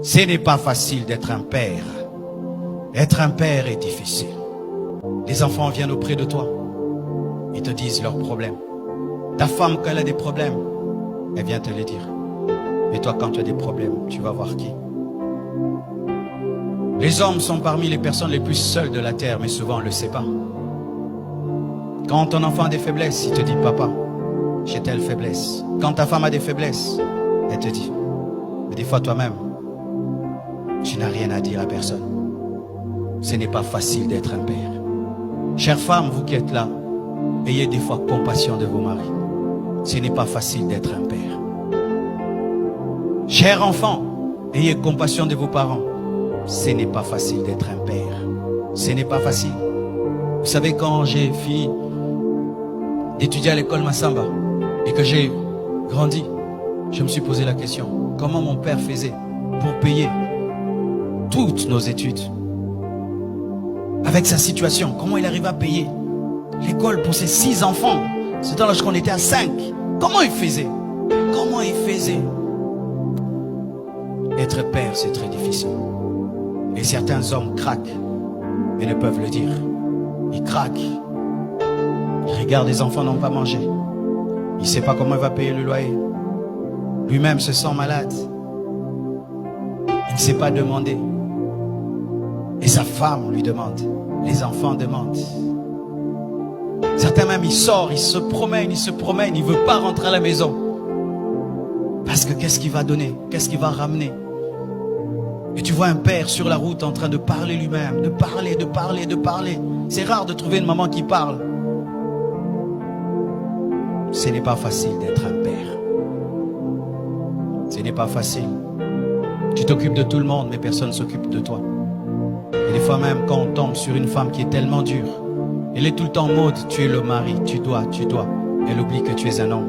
Ce n'est pas facile d'être un père. Être un père est difficile. Les enfants viennent auprès de toi. Ils te disent leurs problèmes. Ta femme, quand elle a des problèmes, elle vient te les dire. Et toi, quand tu as des problèmes, tu vas voir qui? Les hommes sont parmi les personnes les plus seules de la terre, mais souvent on ne le sait pas. Quand ton enfant a des faiblesses, il te dit, papa, j'ai telle faiblesse. Quand ta femme a des faiblesses, elle te dit. Mais des fois toi-même, tu n'as rien à dire à personne. Ce n'est pas facile d'être un père. Chères femmes, vous qui êtes là, ayez des fois compassion de vos maris. Ce n'est pas facile d'être un père. Chers enfants, ayez compassion de vos parents. Ce n'est pas facile d'être un père. Ce n'est pas facile. Vous savez, quand j'ai fini d'étudier à l'école Massamba et que j'ai grandi, je me suis posé la question, comment mon père faisait pour payer toutes nos études? Avec sa situation, comment il arrive à payer l'école pour ses 6 enfants? C'était lorsqu'on était à 5. Comment il faisait? Comment il faisait? Être père, c'est très difficile. Et certains hommes craquent, mais ne peuvent le dire. Ils craquent. Ils regardent les enfants n'ont pas mangé. Il ne sait pas comment il va payer le loyer. Lui-même se sent malade. Il ne sait pas demander. Et sa femme lui demande. Les enfants demandent. Certains même, ils sortent, ils se promènent, il ne veut pas rentrer à la maison. Parce que qu'est-ce qu'il va donner? Qu'est-ce qu'il va ramener? Et tu vois un père sur la route en train de parler lui-même, de parler. C'est rare de trouver une maman qui parle. Ce n'est pas facile d'être un père. Ce n'est pas facile. Tu t'occupes de tout le monde, mais personne ne s'occupe de toi. Et des fois même, quand on tombe sur une femme qui est tellement dure, elle est tout le temps en mode, tu es le mari, tu dois. Elle oublie que tu es un homme.